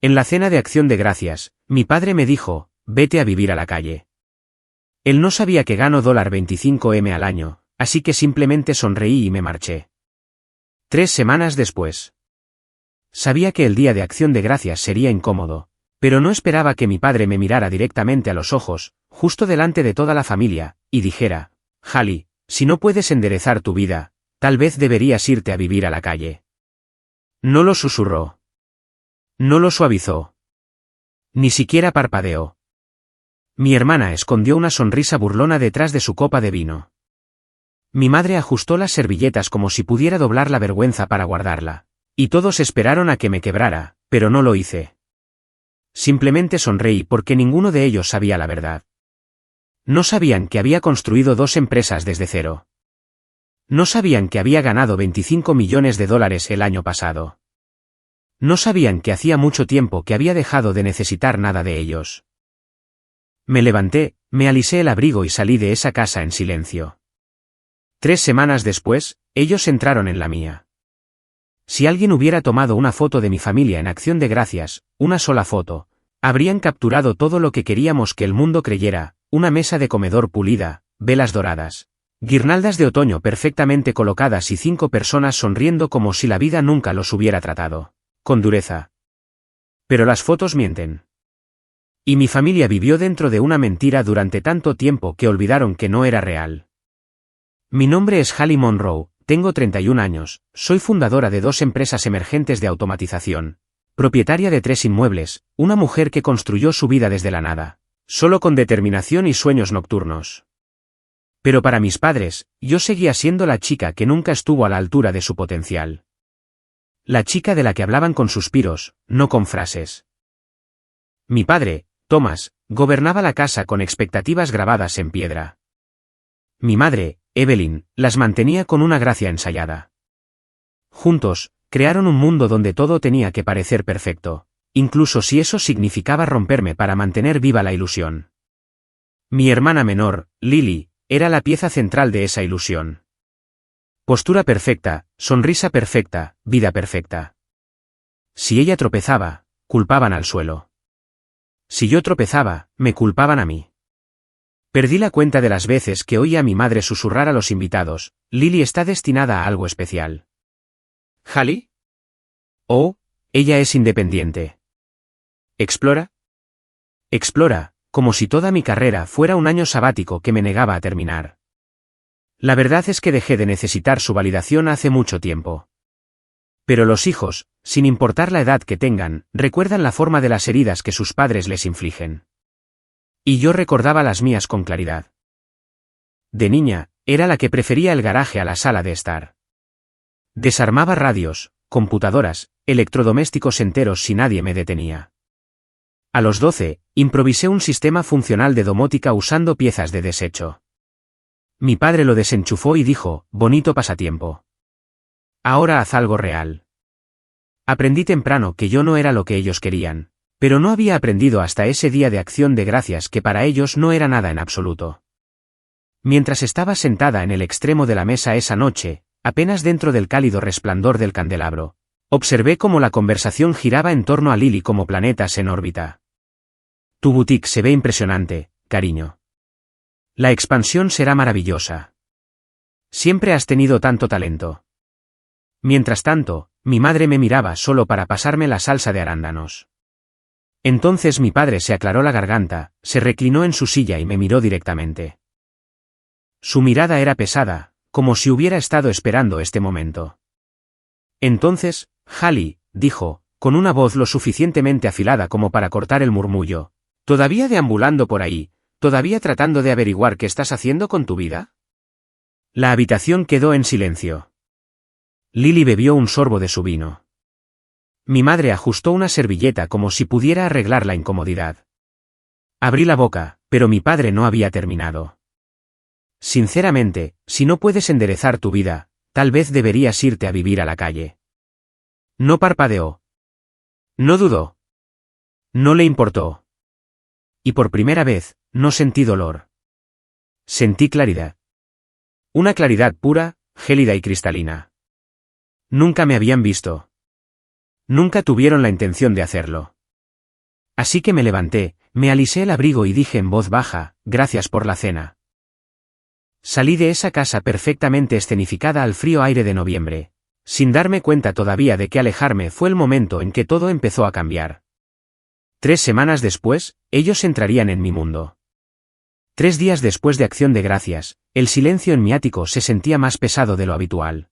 En la cena de Acción de Gracias, mi padre me dijo, vete a vivir a la calle. Él no sabía que gano $25,000 al año, así que simplemente sonreí y me marché. 3 semanas después. Sabía que el día de Acción de Gracias sería incómodo, pero no esperaba que mi padre me mirara directamente a los ojos, justo delante de toda la familia, y dijera, Hallie, si no puedes enderezar tu vida, tal vez deberías irte a vivir a la calle. No lo susurró. No lo suavizó. Ni siquiera parpadeó. Mi hermana escondió una sonrisa burlona detrás de su copa de vino. Mi madre ajustó las servilletas como si pudiera doblar la vergüenza para guardarla. Y todos esperaron a que me quebrara, pero no lo hice. Simplemente sonreí porque ninguno de ellos sabía la verdad. No sabían que había construido 2 empresas desde cero. No sabían que había ganado $25 millones el año pasado. No sabían que hacía mucho tiempo que había dejado de necesitar nada de ellos. Me levanté, me alisé el abrigo y salí de esa casa en silencio. 3 semanas después, ellos entraron en la mía. Si alguien hubiera tomado una foto de mi familia en Acción de Gracias, una sola foto, habrían capturado todo lo que queríamos que el mundo creyera, una mesa de comedor pulida, velas doradas, guirnaldas de otoño perfectamente colocadas y 5 personas sonriendo como si la vida nunca los hubiera tratado con dureza. Pero las fotos mienten. Y mi familia vivió dentro de una mentira durante tanto tiempo que olvidaron que no era real. Mi nombre es Hallie Monroe. Tengo 31 años, soy fundadora de 2 empresas emergentes de automatización, propietaria de 3 inmuebles, una mujer que construyó su vida desde la nada, solo con determinación y sueños nocturnos. Pero para mis padres, yo seguía siendo la chica que nunca estuvo a la altura de su potencial. La chica de la que hablaban con suspiros, no con frases. Mi padre, Thomas, gobernaba la casa con expectativas grabadas en piedra. Mi madre, Evelyn, las mantenía con una gracia ensayada. Juntos, crearon un mundo donde todo tenía que parecer perfecto, incluso si eso significaba romperme para mantener viva la ilusión. Mi hermana menor, Lily, era la pieza central de esa ilusión. Postura perfecta, sonrisa perfecta, vida perfecta. Si ella tropezaba, culpaban al suelo. Si yo tropezaba, me culpaban a mí. Perdí la cuenta de las veces que oía a mi madre susurrar a los invitados, Lily está destinada a algo especial. ¿Hallie? Oh, ella es independiente. ¿Explora? Explora, como si toda mi carrera fuera un año sabático que me negaba a terminar. La verdad es que dejé de necesitar su validación hace mucho tiempo. Pero los hijos, sin importar la edad que tengan, recuerdan la forma de las heridas que sus padres les infligen. Y yo recordaba las mías con claridad. De niña, era la que prefería el garaje a la sala de estar. Desarmaba radios, computadoras, electrodomésticos enteros si nadie me detenía. A los 12, improvisé un sistema funcional de domótica usando piezas de desecho. Mi padre lo desenchufó y dijo, bonito pasatiempo. Ahora haz algo real. Aprendí temprano que yo no era lo que ellos querían. Pero no había aprendido hasta ese día de Acción de Gracias que para ellos no era nada en absoluto. Mientras estaba sentada en el extremo de la mesa esa noche, apenas dentro del cálido resplandor del candelabro, observé cómo la conversación giraba en torno a Lily como planetas en órbita. Tu boutique se ve impresionante, cariño. La expansión será maravillosa. Siempre has tenido tanto talento. Mientras tanto, mi madre me miraba solo para pasarme la salsa de arándanos. Entonces mi padre se aclaró la garganta, se reclinó en su silla y me miró directamente. Su mirada era pesada, como si hubiera estado esperando este momento. Entonces, Hallie, dijo, con una voz lo suficientemente afilada como para cortar el murmullo, ¿todavía deambulando por ahí, todavía tratando de averiguar qué estás haciendo con tu vida? La habitación quedó en silencio. Lily bebió un sorbo de su vino. Mi madre ajustó una servilleta como si pudiera arreglar la incomodidad. Abrí la boca, pero mi padre no había terminado. Sinceramente, si no puedes enderezar tu vida, tal vez deberías irte a vivir a la calle. No parpadeó. No dudó. No le importó. Y por primera vez, no sentí dolor. Sentí claridad. Una claridad pura, gélida y cristalina. Nunca me habían visto. Nunca tuvieron la intención de hacerlo. Así que me levanté, me alisé el abrigo y dije en voz baja, gracias por la cena. Salí de esa casa perfectamente escenificada al frío aire de noviembre, sin darme cuenta todavía de que alejarme fue el momento en que todo empezó a cambiar. 3 semanas después, ellos entrarían en mi mundo. 3 días después de Acción de Gracias, el silencio en mi ático se sentía más pesado de lo habitual.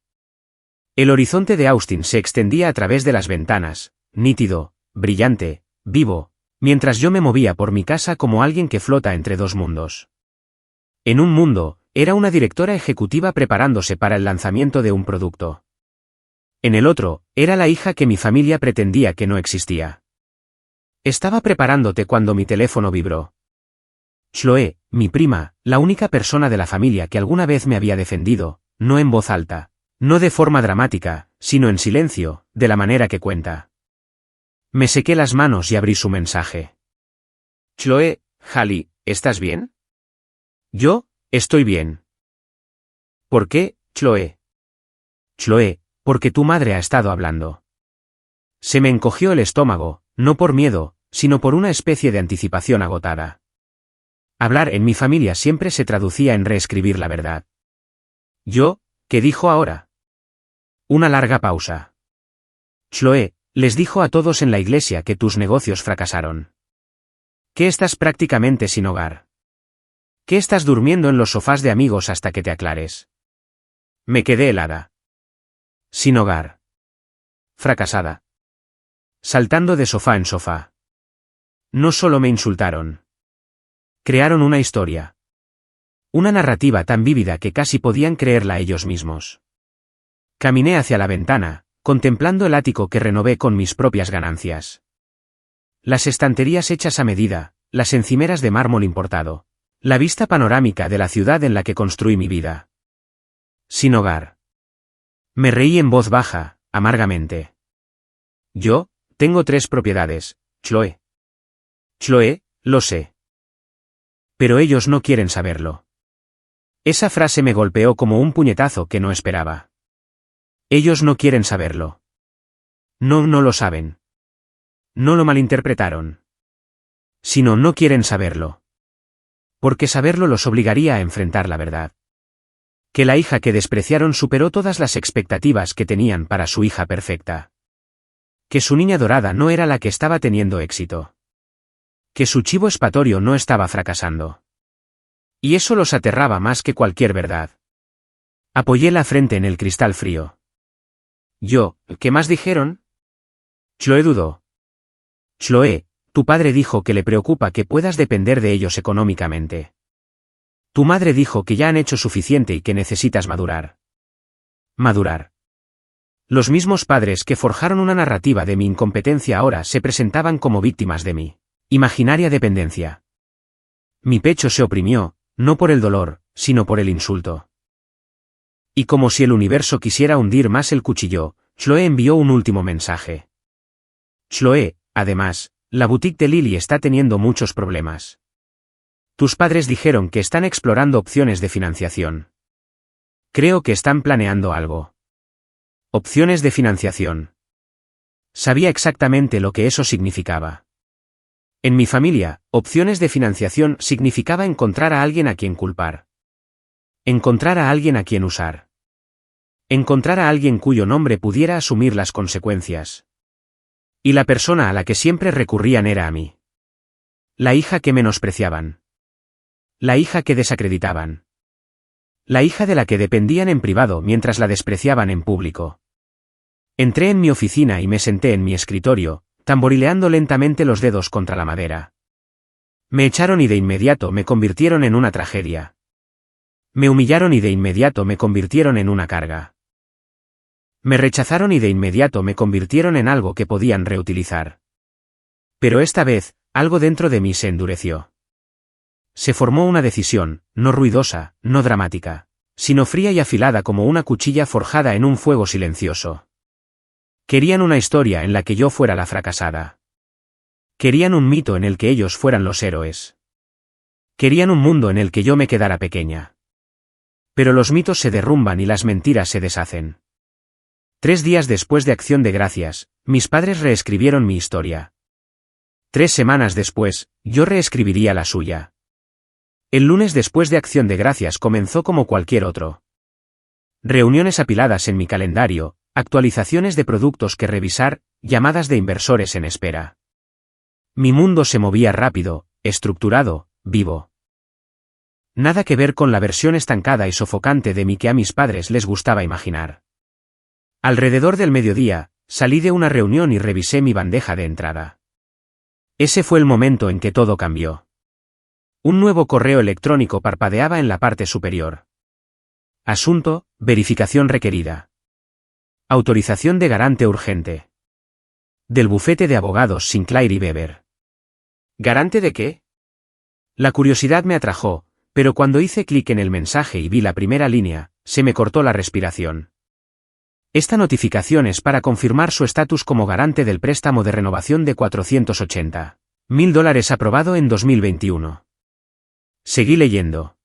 El horizonte de Austin se extendía a través de las ventanas, nítido, brillante, vivo, mientras yo me movía por mi casa como alguien que flota entre dos mundos. En un mundo, era una directora ejecutiva preparándose para el lanzamiento de un producto. En el otro, era la hija que mi familia pretendía que no existía. Estaba preparándote cuando mi teléfono vibró. Chloe, mi prima, la única persona de la familia que alguna vez me había defendido, no en voz alta, no de forma dramática, sino en silencio, de la manera que cuenta. Me sequé las manos y abrí su mensaje. Chloe, Hallie, ¿estás bien? Yo, estoy bien. ¿Por qué, Chloe? Chloe, porque tu madre ha estado hablando. Se me encogió el estómago, no por miedo, sino por una especie de anticipación agotada. Hablar en mi familia siempre se traducía en reescribir la verdad. Yo, ¿qué dijo ahora? Una larga pausa. Chloe, les dijo a todos en la iglesia que tus negocios fracasaron. Que estás prácticamente sin hogar. Que estás durmiendo en los sofás de amigos hasta que te aclares. Me quedé helada. Sin hogar. Fracasada. Saltando de sofá en sofá. No solo me insultaron. Crearon una historia. Una narrativa tan vívida que casi podían creerla ellos mismos. Caminé hacia la ventana, contemplando el ático que renové con mis propias ganancias. Las estanterías hechas a medida, las encimeras de mármol importado, la vista panorámica de la ciudad en la que construí mi vida. Sin hogar. Me reí en voz baja, amargamente. Yo, tengo 3 propiedades, Chloe. Chloe, lo sé. Pero ellos no quieren saberlo. Esa frase me golpeó como un puñetazo que no esperaba. Ellos no quieren saberlo. No lo saben. No lo malinterpretaron. Sino no quieren saberlo. Porque saberlo los obligaría a enfrentar la verdad. Que la hija que despreciaron superó todas las expectativas que tenían para su hija perfecta. Que su niña dorada no era la que estaba teniendo éxito. Que su chivo expiatorio no estaba fracasando. Y eso los aterraba más que cualquier verdad. Apoyé la frente en el cristal frío. Yo, ¿qué más dijeron? Chloe dudó. Chloe, tu padre dijo que le preocupa que puedas depender de ellos económicamente. Tu madre dijo que ya han hecho suficiente y que necesitas madurar. Madurar. Los mismos padres que forjaron una narrativa de mi incompetencia ahora se presentaban como víctimas de mi imaginaria dependencia. Mi pecho se oprimió, no por el dolor, sino por el insulto. Y como si el universo quisiera hundir más el cuchillo, Chloe envió un último mensaje. Chloe, además, la boutique de Lily está teniendo muchos problemas. Tus padres dijeron que están explorando opciones de financiación. Creo que están planeando algo. Opciones de financiación. Sabía exactamente lo que eso significaba. En mi familia, opciones de financiación significaba encontrar a alguien a quien culpar. Encontrar a alguien a quien usar. Encontrar a alguien cuyo nombre pudiera asumir las consecuencias. Y la persona a la que siempre recurrían era a mí. La hija que menospreciaban. La hija que desacreditaban. La hija de la que dependían en privado mientras la despreciaban en público. Entré en mi oficina y me senté en mi escritorio, tamborileando lentamente los dedos contra la madera. Me echaron y de inmediato me convirtieron en una tragedia. Me humillaron y de inmediato me convirtieron en una carga. Me rechazaron y de inmediato me convirtieron en algo que podían reutilizar. Pero esta vez, algo dentro de mí se endureció. Se formó una decisión, no ruidosa, no dramática, sino fría y afilada como una cuchilla forjada en un fuego silencioso. Querían una historia en la que yo fuera la fracasada. Querían un mito en el que ellos fueran los héroes. Querían un mundo en el que yo me quedara pequeña. Pero los mitos se derrumban y las mentiras se deshacen. 3 días después de Acción de Gracias, mis padres reescribieron mi historia. 3 semanas después, yo reescribiría la suya. El lunes después de Acción de Gracias comenzó como cualquier otro. Reuniones apiladas en mi calendario, actualizaciones de productos que revisar, llamadas de inversores en espera. Mi mundo se movía rápido, estructurado, vivo. Nada que ver con la versión estancada y sofocante de mí que a mis padres les gustaba imaginar. Alrededor del mediodía, salí de una reunión y revisé mi bandeja de entrada. Ese fue el momento en que todo cambió. Un nuevo correo electrónico parpadeaba en la parte superior. Asunto, verificación requerida. Autorización de garante urgente. Del bufete de abogados Sinclair y Weber. ¿Garante de qué? La curiosidad me atrajo, pero cuando hice clic en el mensaje y vi la primera línea, se me cortó la respiración. Esta notificación es para confirmar su estatus como garante del préstamo de renovación de $480.000 aprobado en 2021. Seguí leyendo.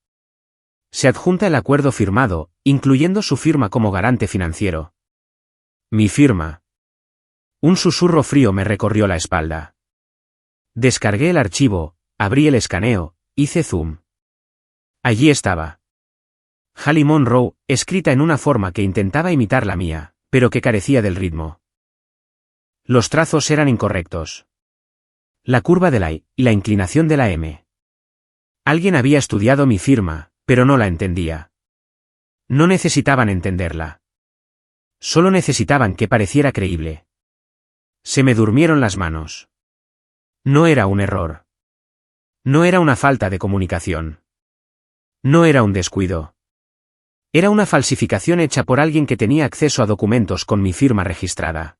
Se adjunta el acuerdo firmado, incluyendo su firma como garante financiero. Mi firma. Un susurro frío me recorrió la espalda. Descargué el archivo, abrí el escaneo, hice zoom. Allí estaba. Hallie Monroe, escrita en una forma que intentaba imitar la mía, pero que carecía del ritmo. Los trazos eran incorrectos. La curva de la I y la inclinación de la M. Alguien había estudiado mi firma, pero no la entendía. No necesitaban entenderla. Solo necesitaban que pareciera creíble. Se me durmieron las manos. No era un error. No era una falta de comunicación. No era un descuido. Era una falsificación hecha por alguien que tenía acceso a documentos con mi firma registrada.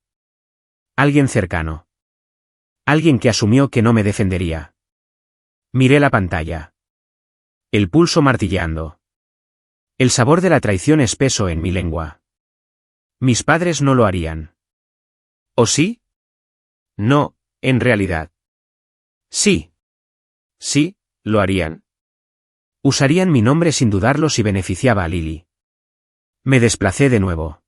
Alguien cercano. Alguien que asumió que no me defendería. Miré la pantalla. El pulso martilleando. El sabor de la traición espeso en mi lengua. Mis padres no lo harían. ¿O sí? No, en realidad. Sí. Sí, lo harían. Usarían mi nombre sin dudarlo si beneficiaba a Lily. Me desplacé de nuevo.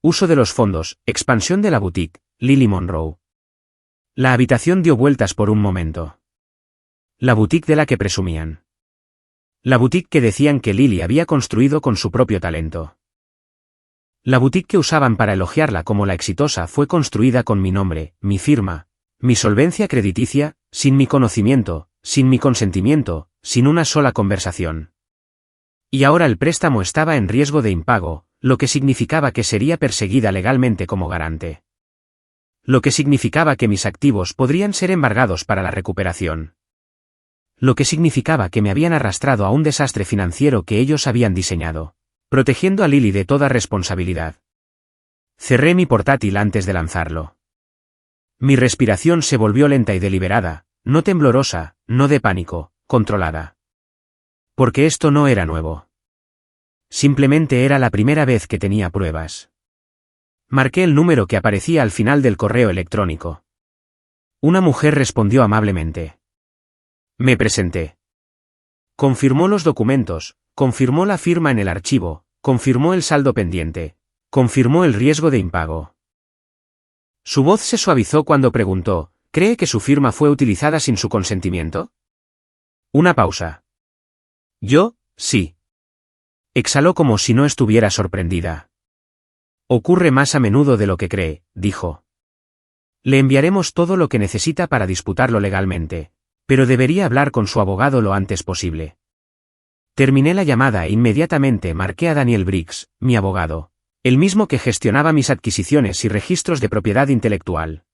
Uso de los fondos, expansión de la boutique, Lily Monroe. La habitación dio vueltas por un momento. La boutique de la que presumían. La boutique que decían que Lily había construido con su propio talento. La boutique que usaban para elogiarla como la exitosa fue construida con mi nombre, mi firma, mi solvencia crediticia, sin mi conocimiento, sin mi consentimiento, sin una sola conversación. Y ahora el préstamo estaba en riesgo de impago, lo que significaba que sería perseguida legalmente como garante. Lo que significaba que mis activos podrían ser embargados para la recuperación. Lo que significaba que me habían arrastrado a un desastre financiero que ellos habían diseñado, protegiendo a Lily de toda responsabilidad. Cerré mi portátil antes de lanzarlo. Mi respiración se volvió lenta y deliberada, no temblorosa, no de pánico, controlada. Porque esto no era nuevo. Simplemente era la primera vez que tenía pruebas. Marqué el número que aparecía al final del correo electrónico. Una mujer respondió amablemente. Me presenté. Confirmó los documentos, confirmó la firma en el archivo, confirmó el saldo pendiente, confirmó el riesgo de impago. Su voz se suavizó cuando preguntó, ¿cree que su firma fue utilizada sin su consentimiento? Una pausa. Yo, sí. Exhaló como si no estuviera sorprendida. Ocurre más a menudo de lo que cree, dijo. Le enviaremos todo lo que necesita para disputarlo legalmente, pero debería hablar con su abogado lo antes posible. Terminé la llamada e inmediatamente marqué a Daniel Briggs, mi abogado, el mismo que gestionaba mis adquisiciones y registros de propiedad intelectual.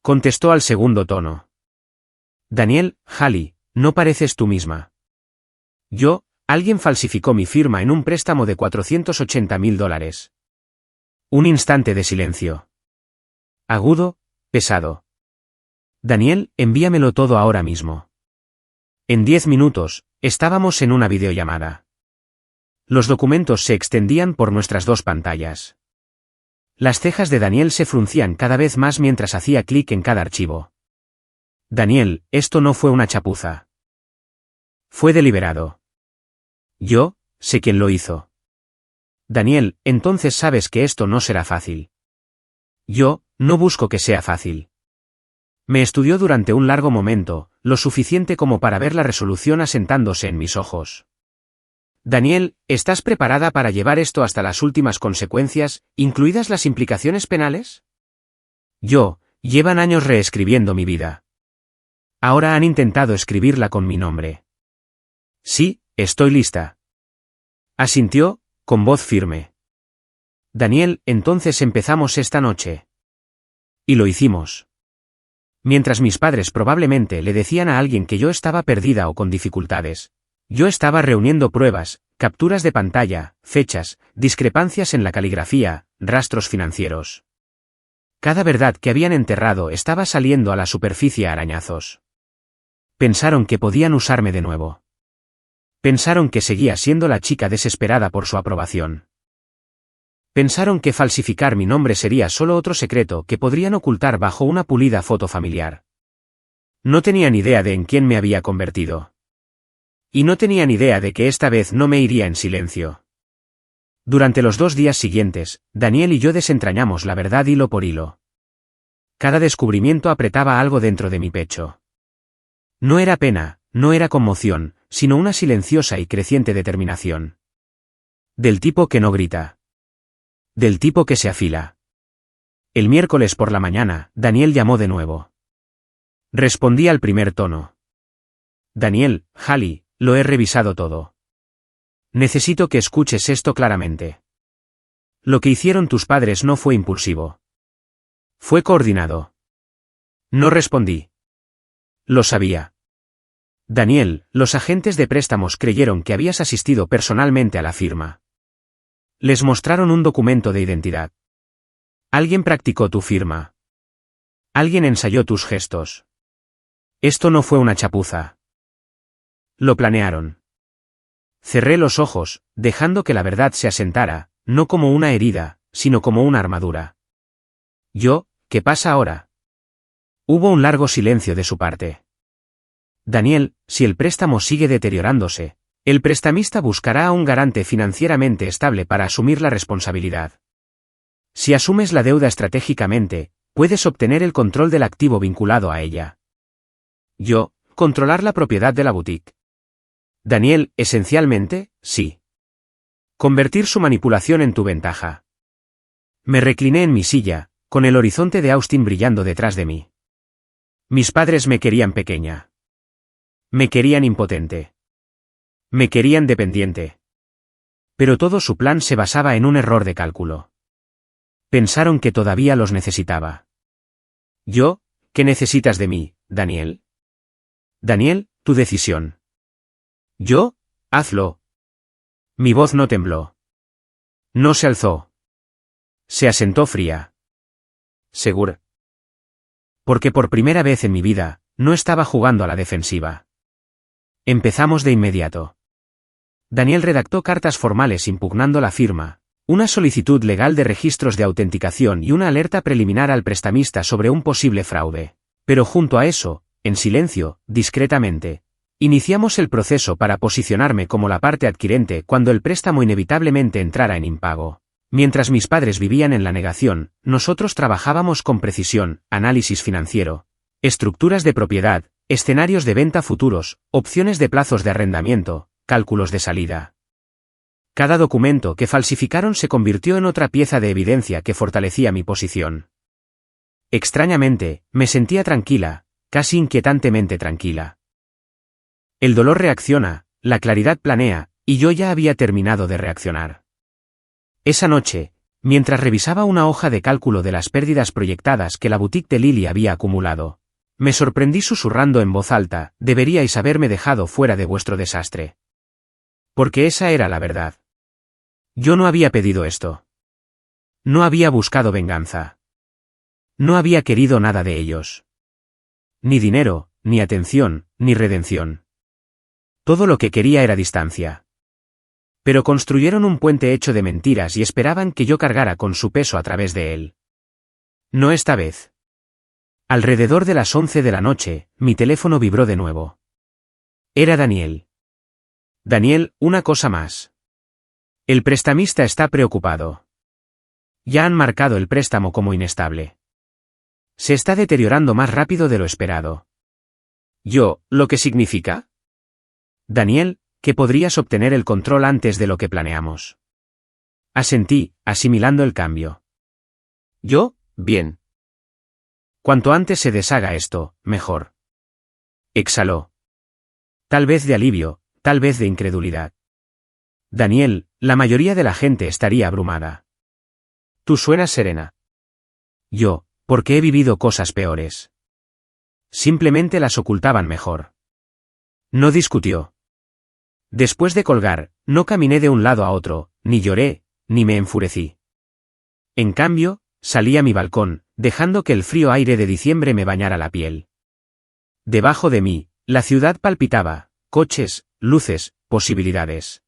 Contestó al segundo tono. Daniel, Hallie, no pareces tú misma. Yo, alguien falsificó mi firma en un préstamo de $480.000. Un instante de silencio. Agudo, pesado. Daniel, envíamelo todo ahora mismo. En 10 minutos, estábamos en una videollamada. Los documentos se extendían por nuestras dos pantallas. Las cejas de Daniel se fruncían cada vez más mientras hacía clic en cada archivo. Daniel, esto no fue una chapuza. Fue deliberado. Yo, sé quién lo hizo. Daniel, entonces sabes que esto no será fácil. Yo, no busco que sea fácil. Me estudió durante un largo momento, lo suficiente como para ver la resolución asentándose en mis ojos. Daniel, ¿estás preparada para llevar esto hasta las últimas consecuencias, incluidas las implicaciones penales? Llevan años reescribiendo mi vida. Ahora han intentado escribirla con mi nombre. Sí, estoy lista. Asintió, con voz firme. Daniel, entonces empezamos esta noche. Y lo hicimos. Mientras mis padres probablemente le decían a alguien que yo estaba perdida o con dificultades, yo estaba reuniendo pruebas, capturas de pantalla, fechas, discrepancias en la caligrafía, rastros financieros. Cada verdad que habían enterrado estaba saliendo a la superficie a arañazos. Pensaron que podían usarme de nuevo. Pensaron que seguía siendo la chica desesperada por su aprobación. Pensaron que falsificar mi nombre sería solo otro secreto que podrían ocultar bajo una pulida foto familiar. No tenían idea de en quién me había convertido. Y no tenían idea de que esta vez no me iría en silencio. Durante los 2 días siguientes, Daniel y yo desentrañamos la verdad hilo por hilo. Cada descubrimiento apretaba algo dentro de mi pecho. No era pena, no era conmoción, sino una silenciosa y creciente determinación. Del tipo que no grita. Del tipo que se afila. El miércoles por la mañana, Daniel llamó de nuevo. Respondí al primer tono. Daniel, Hallie, lo he revisado todo. Necesito que escuches esto claramente. Lo que hicieron tus padres no fue impulsivo. Fue coordinado. No respondí. Lo sabía. Daniel, los agentes de préstamos creyeron que habías asistido personalmente a la firma. Les mostraron un documento de identidad. Alguien practicó tu firma. Alguien ensayó tus gestos. Esto no fue una chapuza. Lo planearon. Cerré los ojos, dejando que la verdad se asentara, no como una herida, sino como una armadura. ¿Qué pasa ahora? Hubo un largo silencio de su parte. Daniel, si el préstamo sigue deteriorándose, el prestamista buscará a un garante financieramente estable para asumir la responsabilidad. Si asumes la deuda estratégicamente, puedes obtener el control del activo vinculado a ella. Controlar la propiedad de la boutique. Daniel, esencialmente, sí. Convertir su manipulación en tu ventaja. Me recliné en mi silla, con el horizonte de Austin brillando detrás de mí. Mis padres me querían pequeña. Me querían impotente. Me querían dependiente. Pero todo su plan se basaba en un error de cálculo. Pensaron que todavía los necesitaba. ¿Qué necesitas de mí, Daniel? Daniel, tu decisión. Hazlo. Mi voz no tembló. No se alzó. Se asentó fría. ¿Segura? Porque por primera vez en mi vida, no estaba jugando a la defensiva. Empezamos de inmediato. Daniel redactó cartas formales impugnando la firma, una solicitud legal de registros de autenticación y una alerta preliminar al prestamista sobre un posible fraude. Pero junto a eso, en silencio, discretamente, iniciamos el proceso para posicionarme como la parte adquirente cuando el préstamo inevitablemente entrara en impago. Mientras mis padres vivían en la negación, nosotros trabajábamos con precisión, análisis financiero, estructuras de propiedad, escenarios de venta futuros, opciones de plazos de arrendamiento, cálculos de salida. Cada documento que falsificaron se convirtió en otra pieza de evidencia que fortalecía mi posición. Extrañamente, me sentía tranquila, casi inquietantemente tranquila. El dolor reacciona, la claridad planea, y yo ya había terminado de reaccionar. Esa noche, mientras revisaba una hoja de cálculo de las pérdidas proyectadas que la boutique de Lily había acumulado, me sorprendí susurrando en voz alta, deberíais haberme dejado fuera de vuestro desastre. Porque esa era la verdad. Yo no había pedido esto. No había buscado venganza. No había querido nada de ellos. Ni dinero, ni atención, ni redención. Todo lo que quería era distancia. Pero construyeron un puente hecho de mentiras y esperaban que yo cargara con su peso a través de él. No esta vez. Alrededor de las 11 de la noche, mi teléfono vibró de nuevo. Era Daniel. Daniel, una cosa más. El prestamista está preocupado. Ya han marcado el préstamo como inestable. Se está deteriorando más rápido de lo esperado. Yo, ¿lo que significa? Daniel, que podrías obtener el control antes de lo que planeamos. Asentí, asimilando el cambio. Yo, bien. Cuanto antes se deshaga esto, mejor. Exhaló. Tal vez de alivio, tal vez de incredulidad. Daniel, la mayoría de la gente estaría abrumada. Tú suenas serena. Yo, porque he vivido cosas peores. Simplemente las ocultaban mejor. No discutió. Después de colgar, no caminé de un lado a otro, ni lloré, ni me enfurecí. En cambio, salí a mi balcón, dejando que el frío aire de diciembre me bañara la piel. Debajo de mí, la ciudad palpitaba, coches, luces, posibilidades.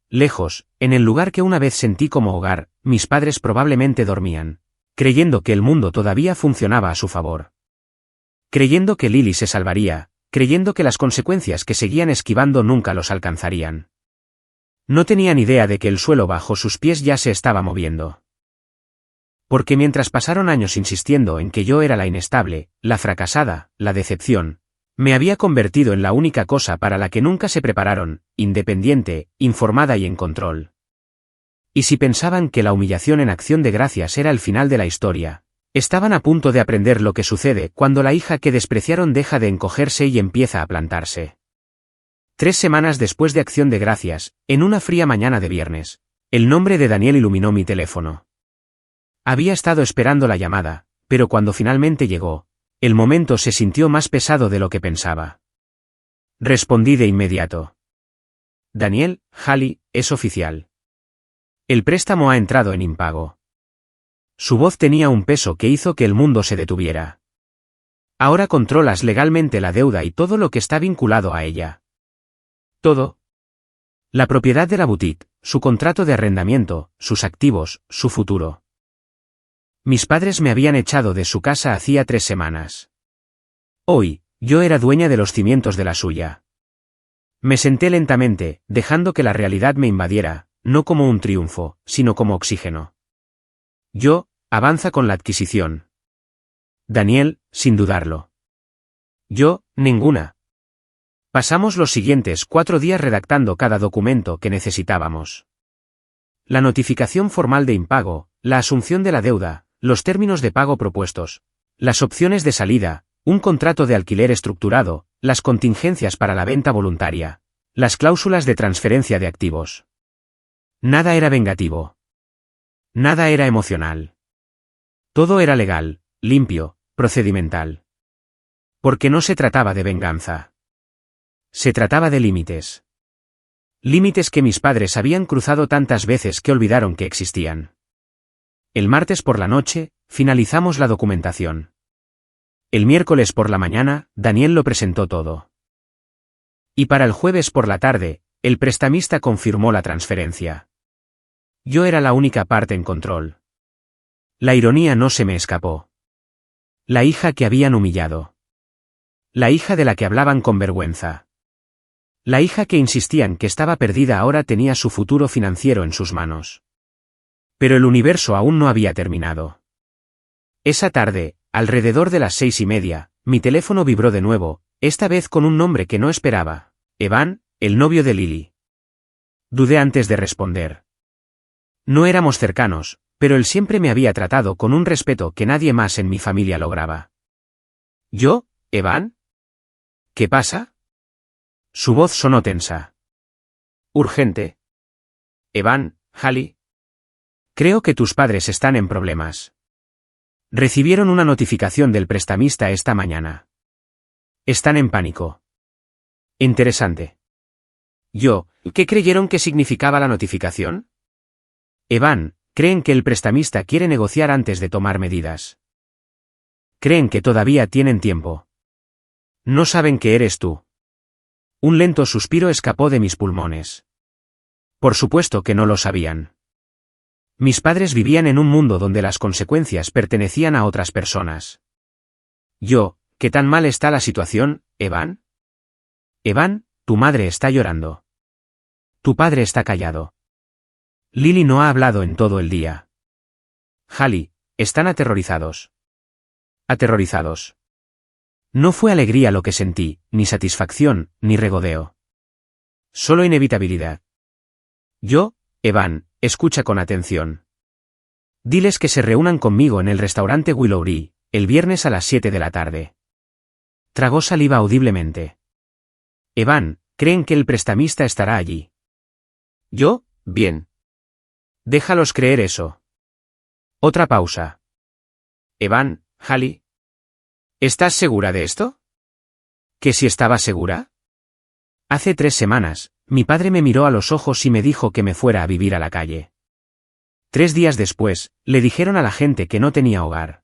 Lejos, en el lugar que una vez sentí como hogar, mis padres probablemente dormían, creyendo que el mundo todavía funcionaba a su favor. Creyendo que Lily se salvaría, creyendo que las consecuencias que seguían esquivando nunca los alcanzarían. No tenían idea de que el suelo bajo sus pies ya se estaba moviendo. Porque mientras pasaron años insistiendo en que yo era la inestable, la fracasada, la decepción, me había convertido en la única cosa para la que nunca se prepararon, independiente, informada y en control. Y si pensaban que la humillación en acción de gracias era el final de la historia, estaban a punto de aprender lo que sucede cuando la hija que despreciaron deja de encogerse y empieza a plantarse. 3 semanas después de Acción de Gracias, en una fría mañana de viernes, el nombre de Daniel iluminó mi teléfono. Había estado esperando la llamada, pero cuando finalmente llegó, el momento se sintió más pesado de lo que pensaba. Respondí de inmediato. Daniel, Hallie, es oficial. El préstamo ha entrado en impago. Su voz tenía un peso que hizo que el mundo se detuviera. Ahora controlas legalmente la deuda y todo lo que está vinculado a ella. Todo. La propiedad de la boutique, su contrato de arrendamiento, sus activos, su futuro. Mis padres me habían echado de su casa hacía 3 semanas. Hoy, yo era dueña de los cimientos de la suya. Me senté lentamente, dejando que la realidad me invadiera, no como un triunfo, sino como oxígeno. Yo, avanza con la adquisición. Daniel, sin dudarlo. Yo, ninguna. Pasamos los siguientes 4 días redactando cada documento que necesitábamos. La notificación formal de impago, la asunción de la deuda, los términos de pago propuestos, las opciones de salida, un contrato de alquiler estructurado, las contingencias para la venta voluntaria, las cláusulas de transferencia de activos. Nada era vengativo. Nada era emocional. Todo era legal, limpio, procedimental. Porque no se trataba de venganza. Se trataba de límites. Límites que mis padres habían cruzado tantas veces que olvidaron que existían. El martes por la noche, finalizamos la documentación. El miércoles por la mañana, Daniel lo presentó todo. Y para el jueves por la tarde, el prestamista confirmó la transferencia. Yo era la única parte en control. La ironía no se me escapó. La hija que habían humillado. La hija de la que hablaban con vergüenza. La hija que insistían que estaba perdida ahora tenía su futuro financiero en sus manos. Pero el universo aún no había terminado. Esa tarde, alrededor de las 6:30, mi teléfono vibró de nuevo, esta vez con un nombre que no esperaba, Evan, el novio de Lily. Dudé antes de responder. No éramos cercanos, pero él siempre me había tratado con un respeto que nadie más en mi familia lograba. ¿Yo, Evan? ¿Qué pasa? Su voz sonó tensa. Urgente. Evan, Hallie. Creo que tus padres están en problemas. Recibieron una notificación del prestamista esta mañana. Están en pánico. Interesante. Yo, ¿qué creyeron que significaba la notificación? Evan, creen que el prestamista quiere negociar antes de tomar medidas. Creen que todavía tienen tiempo. No saben que eres tú. Un lento suspiro escapó de mis pulmones. Por supuesto que no lo sabían. Mis padres vivían en un mundo donde las consecuencias pertenecían a otras personas. Yo, ¿qué tan mal está la situación, Evan? Evan, tu madre está llorando. Tu padre está callado. Lily no ha hablado en todo el día. Hallie, están aterrorizados. aterrorizados. No fue alegría lo que sentí, ni satisfacción, ni regodeo. Solo inevitabilidad. Evan, escucha con atención. Diles que se reúnan conmigo en el restaurante Willow, el viernes a las 7 de la tarde. Tragó saliva audiblemente. Evan, ¿creen que el prestamista estará allí? Bien. Déjalos creer eso. Otra pausa. Evan, Hallie. ¿Estás segura de esto? ¿Que si estaba segura? Hace 3 semanas, mi padre me miró a los ojos y me dijo que me fuera a vivir a la calle. 3 días después, le dijeron a la gente que no tenía hogar.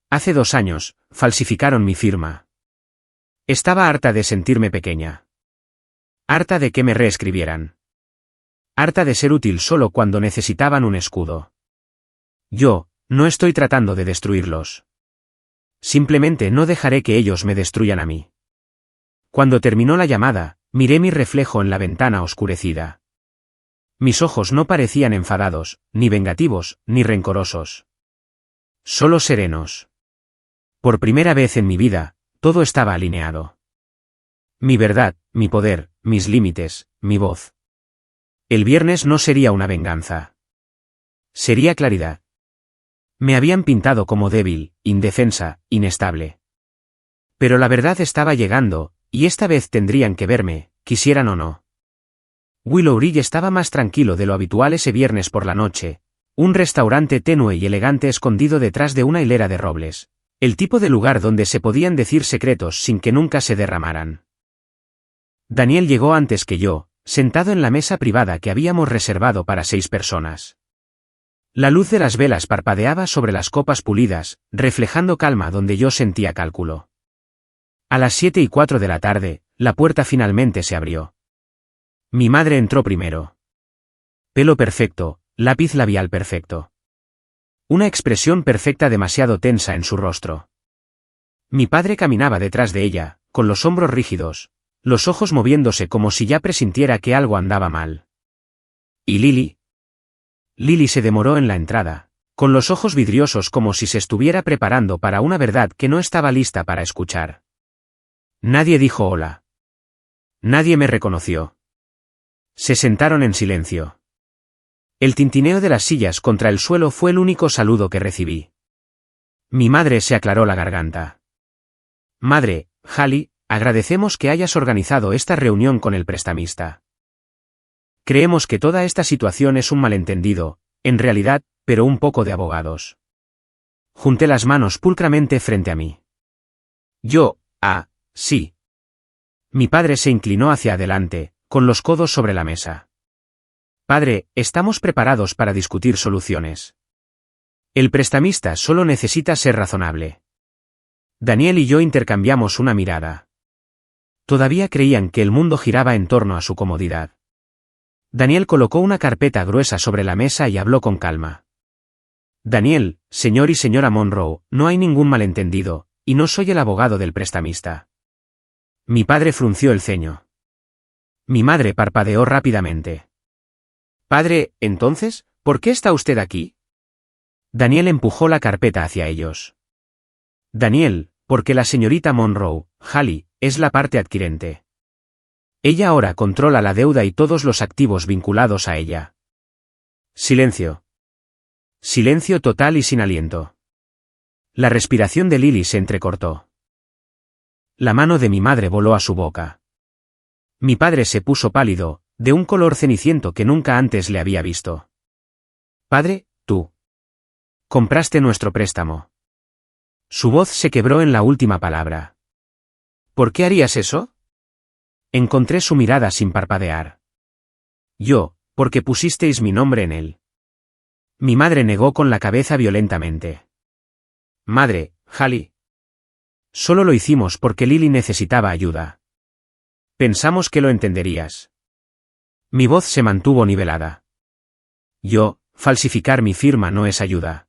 Hace 2 años, falsificaron mi firma. Estaba harta de sentirme pequeña. Harta de que me reescribieran. Harta de ser útil solo cuando necesitaban un escudo. No estoy tratando de destruirlos. Simplemente no dejaré que ellos me destruyan a mí. Cuando terminó la llamada, miré mi reflejo en la ventana oscurecida. Mis ojos no parecían enfadados, ni vengativos, ni rencorosos. Solo serenos. Por primera vez en mi vida, todo estaba alineado. Mi verdad, mi poder, mis límites, mi voz. El viernes no sería una venganza. Sería claridad. Me habían pintado como débil, indefensa, inestable. Pero la verdad estaba llegando, y esta vez tendrían que verme, quisieran o no. Willow estaba más tranquilo de lo habitual ese viernes por la noche, un restaurante tenue y elegante escondido detrás de una hilera de robles, el tipo de lugar donde se podían decir secretos sin que nunca se derramaran. Daniel llegó antes que yo, sentado en la mesa privada que habíamos reservado para 6 personas. La luz de las velas parpadeaba sobre las copas pulidas, reflejando calma donde yo sentía cálculo. A las 7:04 de la tarde, la puerta finalmente se abrió. Mi madre entró primero. Pelo perfecto, lápiz labial perfecto. Una expresión perfecta demasiado tensa en su rostro. Mi padre caminaba detrás de ella, con los hombros rígidos, los ojos moviéndose como si ya presintiera que algo andaba mal. ¿Y Lily? Lily se demoró en la entrada, con los ojos vidriosos como si se estuviera preparando para una verdad que no estaba lista para escuchar. Nadie dijo hola. Nadie me reconoció. Se sentaron en silencio. El tintineo de las sillas contra el suelo fue el único saludo que recibí. Mi madre se aclaró la garganta. Madre, Hallie, agradecemos que hayas organizado esta reunión con el prestamista. Creemos que toda esta situación es un malentendido, en realidad, pero un poco de abogados. Junté las manos pulcramente frente a mí. Sí. Mi padre se inclinó hacia adelante, con los codos sobre la mesa. Padre, estamos preparados para discutir soluciones. El prestamista solo necesita ser razonable. Daniel y yo intercambiamos una mirada. Todavía creían que el mundo giraba en torno a su comodidad. Daniel colocó una carpeta gruesa sobre la mesa y habló con calma. Daniel, señor y señora Monroe, no hay ningún malentendido, y no soy el abogado del prestamista. Mi padre frunció el ceño. Mi madre parpadeó rápidamente. Padre, entonces, ¿por qué está usted aquí? Daniel empujó la carpeta hacia ellos. Daniel, porque la señorita Monroe, Hallie, es la parte adquirente. Ella ahora controla la deuda y todos los activos vinculados a ella. Silencio. Silencio total y sin aliento. La respiración de Lily se entrecortó. La mano de mi madre voló a su boca. Mi padre se puso pálido, de un color ceniciento que nunca antes le había visto. Padre, tú. Compraste nuestro préstamo. Su voz se quebró en la última palabra. ¿Por qué harías eso? Encontré su mirada sin parpadear. Porque pusisteis mi nombre en él. Mi madre negó con la cabeza violentamente. Madre, Hallie. Solo lo hicimos porque Lily necesitaba ayuda. Pensamos que lo entenderías. Mi voz se mantuvo nivelada. Falsificar mi firma no es ayuda.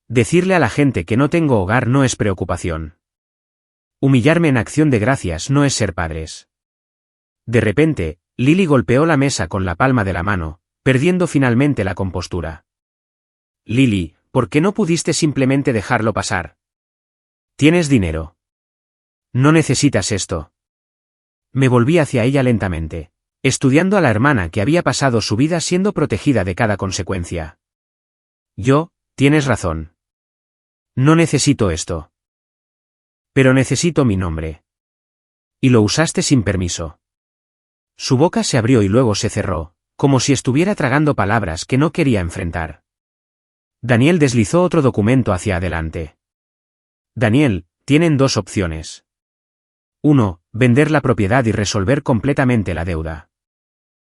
Decirle a la gente que no tengo hogar no es preocupación. Humillarme en acción de gracias no es ser padres. De repente, Lily golpeó la mesa con la palma de la mano, perdiendo finalmente la compostura. Lily, ¿por qué no pudiste simplemente dejarlo pasar? Tienes dinero. No necesitas esto. Me volví hacia ella lentamente, estudiando a la hermana que había pasado su vida siendo protegida de cada consecuencia. Tienes razón. No necesito esto. Pero necesito mi nombre. Y lo usaste sin permiso. Su boca se abrió y luego se cerró, como si estuviera tragando palabras que no quería enfrentar. Daniel deslizó otro documento hacia adelante. Daniel, tienen dos opciones. 1. Vender la propiedad y resolver completamente la deuda.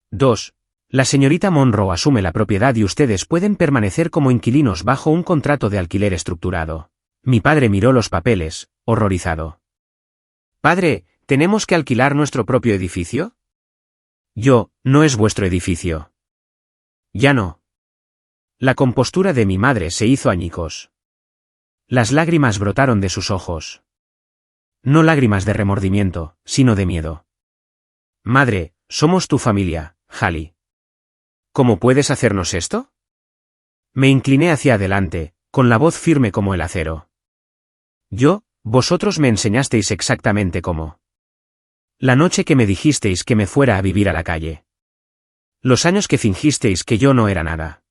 2. La señorita Monroe asume la propiedad y ustedes pueden permanecer como inquilinos bajo un contrato de alquiler estructurado. Mi padre miró los papeles, horrorizado. Padre, ¿tenemos que alquilar nuestro propio edificio? No es vuestro edificio. Ya no. La compostura de mi madre se hizo añicos. Las lágrimas brotaron de sus ojos. No lágrimas de remordimiento, sino de miedo. Madre, somos tu familia, Hallie. ¿Cómo puedes hacernos esto? Me incliné hacia adelante, con la voz firme como el acero. Vosotros me enseñasteis exactamente cómo. La noche que me dijisteis que me fuera a vivir a la calle. Los años que fingisteis que yo no era nada.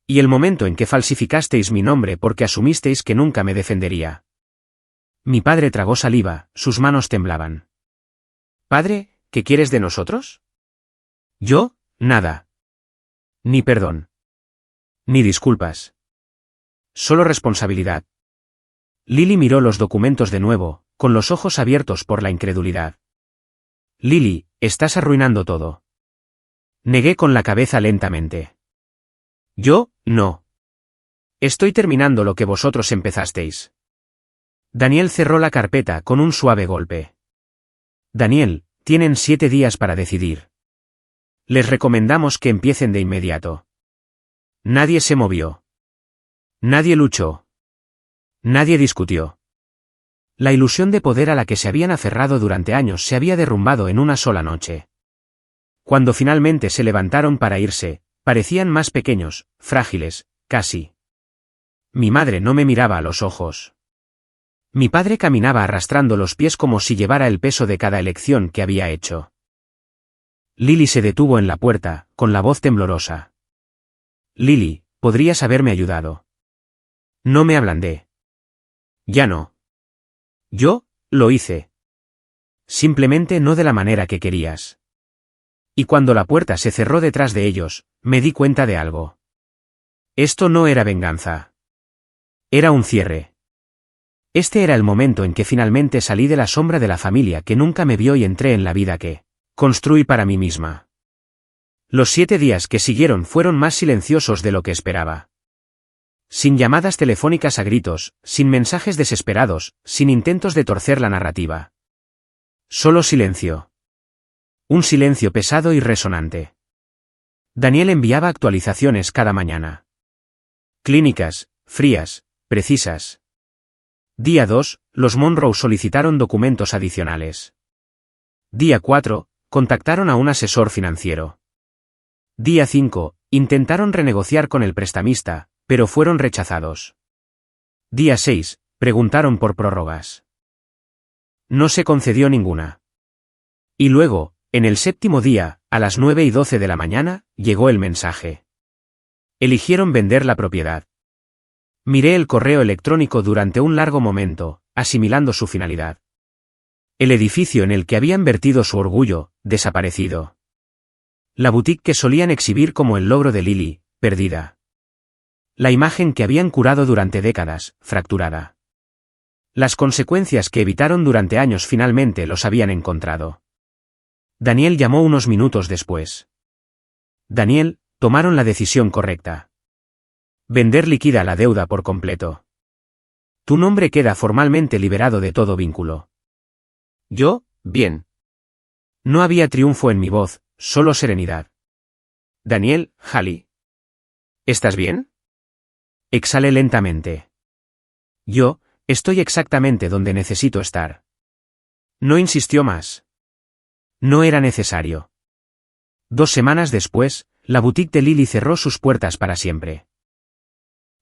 Y el momento en que falsificasteis mi nombre porque asumisteis que nunca me defendería. Mi padre tragó saliva, sus manos temblaban. Padre, ¿qué quieres de nosotros? Nada. Ni perdón. Ni disculpas. Solo responsabilidad. Lily miró los documentos de nuevo, con los ojos abiertos por la incredulidad. Lily, estás arruinando todo. Negué con la cabeza lentamente. No. Estoy terminando lo que vosotros empezasteis. Daniel cerró la carpeta con un suave golpe. Daniel, tienen 7 días para decidir. Les recomendamos que empiecen de inmediato. Nadie se movió. Nadie luchó. Nadie discutió. La ilusión de poder a la que se habían aferrado durante años se había derrumbado en una sola noche. Cuando finalmente se levantaron para irse, parecían más pequeños, frágiles, casi. Mi madre no me miraba a los ojos. Mi padre caminaba arrastrando los pies como si llevara el peso de cada elección que había hecho. Lily se detuvo en la puerta, con la voz temblorosa. Lily, podrías haberme ayudado. No me ablandé. Ya no. Lo hice. Simplemente no de la manera que querías. Y cuando la puerta se cerró detrás de ellos, me di cuenta de algo. Esto no era venganza. Era un cierre. Este era el momento en que finalmente salí de la sombra de la familia que nunca me vio y entré en la vida que construí para mí misma. Los 7 días que siguieron fueron más silenciosos de lo que esperaba. Sin llamadas telefónicas a gritos, sin mensajes desesperados, sin intentos de torcer la narrativa. Solo silencio. Un silencio pesado y resonante. Daniel enviaba actualizaciones cada mañana. Clínicas, frías, precisas. Día 2, los Monroe solicitaron documentos adicionales. Día 4, contactaron a un asesor financiero. Día 5, intentaron renegociar con el prestamista, pero fueron rechazados. Día 6, preguntaron por prórrogas. No se concedió ninguna. Y luego, en el 7º día, a las 9:12 de la mañana, llegó el mensaje. Eligieron vender la propiedad. Miré el correo electrónico durante un largo momento, asimilando su finalidad. El edificio en el que habían vertido su orgullo, desaparecido. La boutique que solían exhibir como el logro de Lily, perdida. La imagen que habían curado durante décadas, fracturada. Las consecuencias que evitaron durante años finalmente los habían encontrado. Daniel llamó unos minutos después. Daniel, tomaron la decisión correcta. Vender liquida la deuda por completo. Tu nombre queda formalmente liberado de todo vínculo. Bien. No había triunfo en mi voz, solo serenidad. Daniel, Hallie. ¿Estás bien? Exhalé lentamente. Estoy exactamente donde necesito estar. No insistió más. No era necesario. 2 semanas después, la boutique de Lily cerró sus puertas para siempre.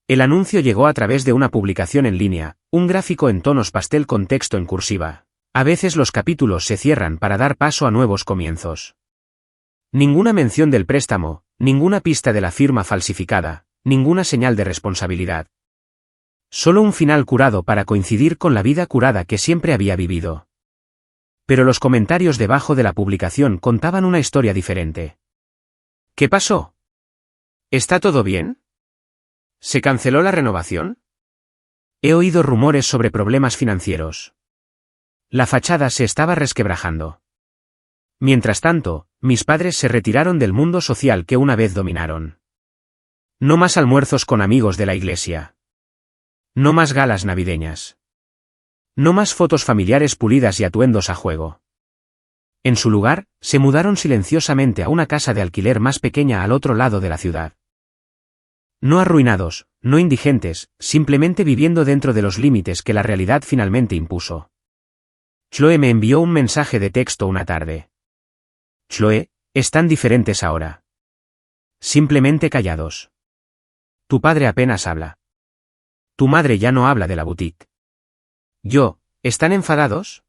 El anuncio llegó a través de una publicación en línea, un gráfico en tonos pastel con texto en cursiva. A veces los capítulos se cierran para dar paso a nuevos comienzos. Ninguna mención del préstamo, ninguna pista de la firma falsificada, ninguna señal de responsabilidad. Solo un final curado para coincidir con la vida curada que siempre había vivido. Pero los comentarios debajo de la publicación contaban una historia diferente. ¿Qué pasó? ¿Está todo bien? ¿Se canceló la renovación? He oído rumores sobre problemas financieros. La fachada se estaba resquebrajando. Mientras tanto, mis padres se retiraron del mundo social que una vez dominaron. No más almuerzos con amigos de la iglesia. No más galas navideñas. No más fotos familiares pulidas y atuendos a juego. En su lugar, se mudaron silenciosamente a una casa de alquiler más pequeña al otro lado de la ciudad. No arruinados, no indigentes, simplemente viviendo dentro de los límites que la realidad finalmente impuso. Chloe me envió un mensaje de texto una tarde. Chloe, están diferentes ahora. Simplemente callados. Tu padre apenas habla. Tu madre ya no habla de la boutique. Yo, ¿están enfadados?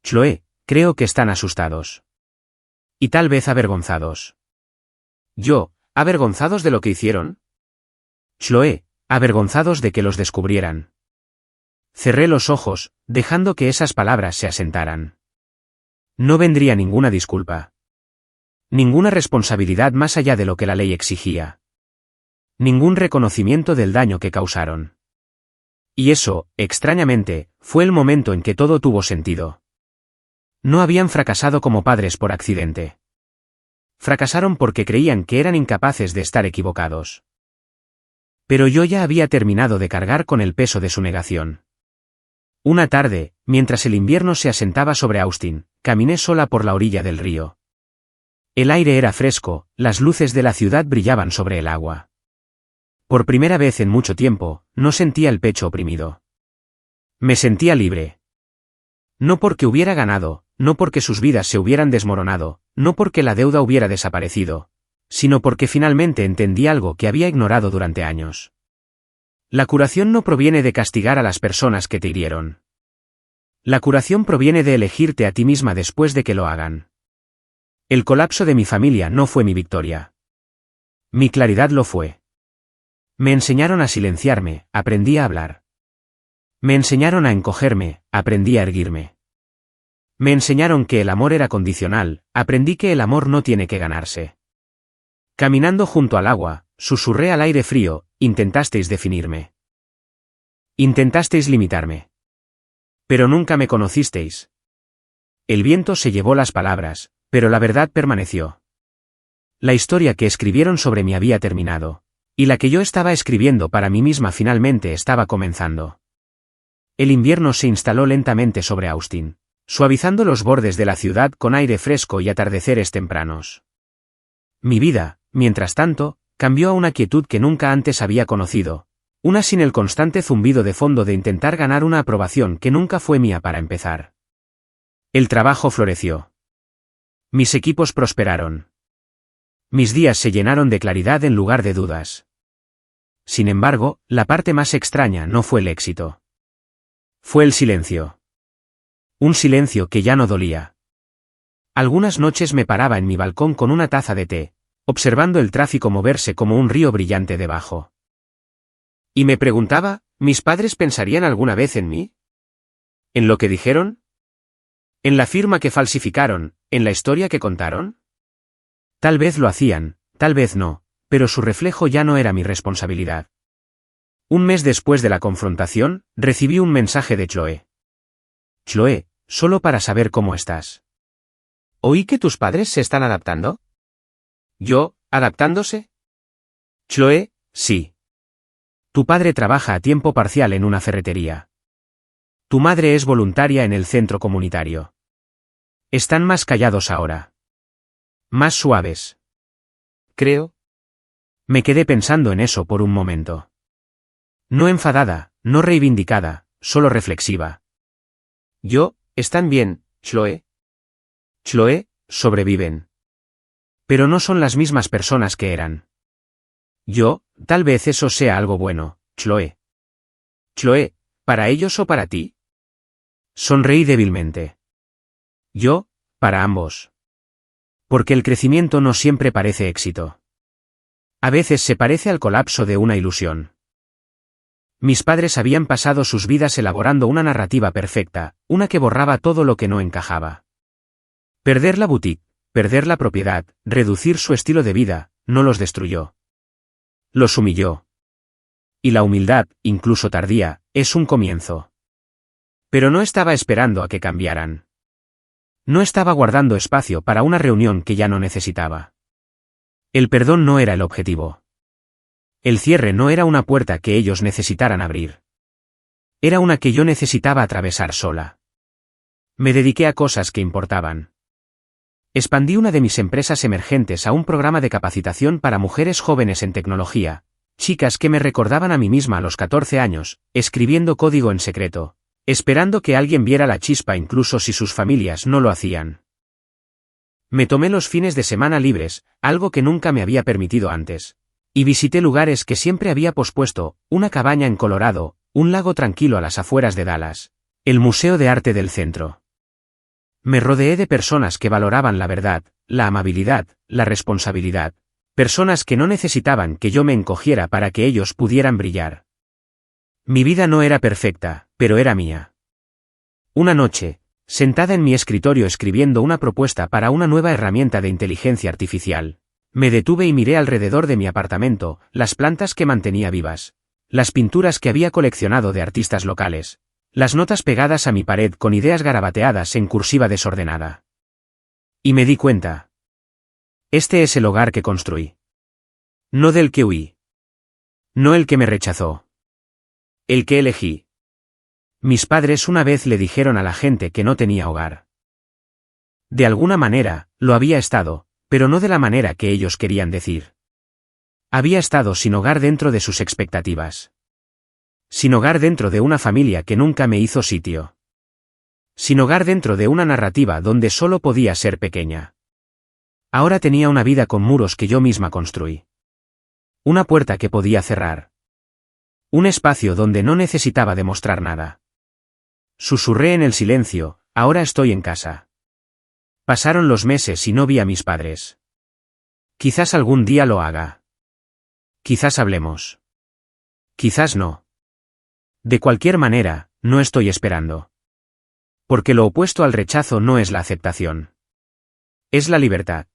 Chloe, creo que están asustados. Y tal vez avergonzados. Yo, ¿avergonzados de lo que hicieron? Chloe, avergonzados de que los descubrieran. Cerré los ojos, dejando que esas palabras se asentaran. No vendría ninguna disculpa. Ninguna responsabilidad más allá de lo que la ley exigía. Ningún reconocimiento del daño que causaron. Y eso, extrañamente, fue el momento en que todo tuvo sentido. No habían fracasado como padres por accidente. Fracasaron porque creían que eran incapaces de estar equivocados. Pero yo ya había terminado de cargar con el peso de su negación. Una tarde, mientras el invierno se asentaba sobre Austin, caminé sola por la orilla del río. El aire era fresco, las luces de la ciudad brillaban sobre el agua. Por primera vez en mucho tiempo, no sentía el pecho oprimido. Me sentía libre. No porque hubiera ganado, no porque sus vidas se hubieran desmoronado, no porque la deuda hubiera desaparecido, sino porque finalmente entendí algo que había ignorado durante años. La curación no proviene de castigar a las personas que te hirieron. La curación proviene de elegirte a ti misma después de que lo hagan. El colapso de mi familia no fue mi victoria. Mi claridad lo fue. Me enseñaron a silenciarme, aprendí a hablar. Me enseñaron a encogerme, aprendí a erguirme. Me enseñaron que el amor era condicional, aprendí que el amor no tiene que ganarse. Caminando junto al agua, susurré al aire frío, intentasteis definirme. Intentasteis limitarme. Pero nunca me conocisteis. El viento se llevó las palabras, pero la verdad permaneció. La historia que escribieron sobre mí había terminado, y la que yo estaba escribiendo para mí misma finalmente estaba comenzando. El invierno se instaló lentamente sobre Austin, suavizando los bordes de la ciudad con aire fresco y atardeceres tempranos. Mi vida, mientras tanto, cambió a una quietud que nunca antes había conocido, una sin el constante zumbido de fondo de intentar ganar una aprobación que nunca fue mía para empezar. El trabajo floreció. Mis equipos prosperaron. Mis días se llenaron de claridad en lugar de dudas. Sin embargo, la parte más extraña no fue el éxito. Fue el silencio. Un silencio que ya no dolía. Algunas noches me paraba en mi balcón con una taza de té, observando el tráfico moverse como un río brillante debajo. Y me preguntaba, ¿mis padres pensarían alguna vez en mí? ¿En lo que dijeron? ¿En la firma que falsificaron, en la historia que contaron? Tal vez lo hacían, tal vez no, pero su reflejo ya no era mi responsabilidad. Un mes después de la confrontación, recibí un mensaje de Chloe. Chloe, solo para saber cómo estás. ¿Oí que tus padres se están adaptando? ¿Yo, adaptándose? Chloe, sí. Tu padre trabaja a tiempo parcial en una ferretería. Tu madre es voluntaria en el centro comunitario. Están más callados ahora. Más suaves. Creo. Me quedé pensando en eso por un momento. No enfadada, no reivindicada, solo reflexiva. Están bien, Chloe. Chloe, sobreviven. Pero no son las mismas personas que eran. Tal vez eso sea algo bueno, Chloe. Chloe, ¿para ellos o para ti? Sonreí débilmente. Para ambos. Porque el crecimiento no siempre parece éxito. A veces se parece al colapso de una ilusión. Mis padres habían pasado sus vidas elaborando una narrativa perfecta, una que borraba todo lo que no encajaba. Perder la boutique, perder la propiedad, reducir su estilo de vida, no los destruyó. Los humilló. Y la humildad, incluso tardía, es un comienzo. Pero no estaba esperando a que cambiaran. No estaba guardando espacio para una reunión que ya no necesitaba. El perdón no era el objetivo. El cierre no era una puerta que ellos necesitaran abrir. Era una que yo necesitaba atravesar sola. Me dediqué a cosas que importaban. Expandí una de mis empresas emergentes a un programa de capacitación para mujeres jóvenes en tecnología, chicas que me recordaban a mí misma a los 14 años, escribiendo código en secreto, esperando que alguien viera la chispa incluso si sus familias no lo hacían. Me tomé los fines de semana libres, algo que nunca me había permitido antes, y visité lugares que siempre había pospuesto, una cabaña en Colorado, un lago tranquilo a las afueras de Dallas, el Museo de Arte del Centro. Me rodeé de personas que valoraban la verdad, la amabilidad, la responsabilidad, personas que no necesitaban que yo me encogiera para que ellos pudieran brillar. Mi vida no era perfecta, pero era mía. Una noche, sentada en mi escritorio escribiendo una propuesta para una nueva herramienta de inteligencia artificial, me detuve y miré alrededor de mi apartamento, las plantas que mantenía vivas, las pinturas que había coleccionado de artistas locales, las notas pegadas a mi pared con ideas garabateadas en cursiva desordenada. Y me di cuenta. Este es el hogar que construí. No del que huí. No el que me rechazó. El que elegí. Mis padres una vez le dijeron a la gente que no tenía hogar. De alguna manera, lo había estado, pero no de la manera que ellos querían decir. Había estado sin hogar dentro de sus expectativas. Sin hogar dentro de una familia que nunca me hizo sitio. Sin hogar dentro de una narrativa donde solo podía ser pequeña. Ahora tenía una vida con muros que yo misma construí. Una puerta que podía cerrar. Un espacio donde no necesitaba demostrar nada. Susurré en el silencio, ahora estoy en casa. Pasaron los meses y no vi a mis padres. Quizás algún día lo haga. Quizás hablemos. Quizás no. De cualquier manera, no estoy esperando. Porque lo opuesto al rechazo no es la aceptación. Es la libertad.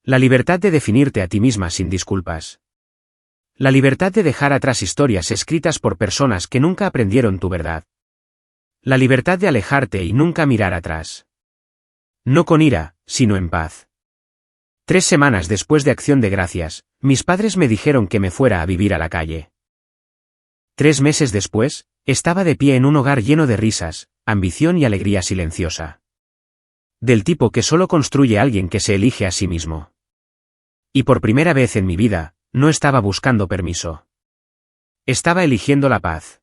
La libertad de definirte a ti misma sin disculpas. La libertad de dejar atrás historias escritas por personas que nunca aprendieron tu verdad. La libertad de alejarte y nunca mirar atrás. No con ira, sino en paz. 3 semanas después de Acción de Gracias, mis padres me dijeron que me fuera a vivir a la calle. 3 meses después, estaba de pie en un hogar lleno de risas, ambición y alegría silenciosa. Del tipo que solo construye alguien que se elige a sí mismo. Y por primera vez en mi vida, no estaba buscando permiso. Estaba eligiendo la paz.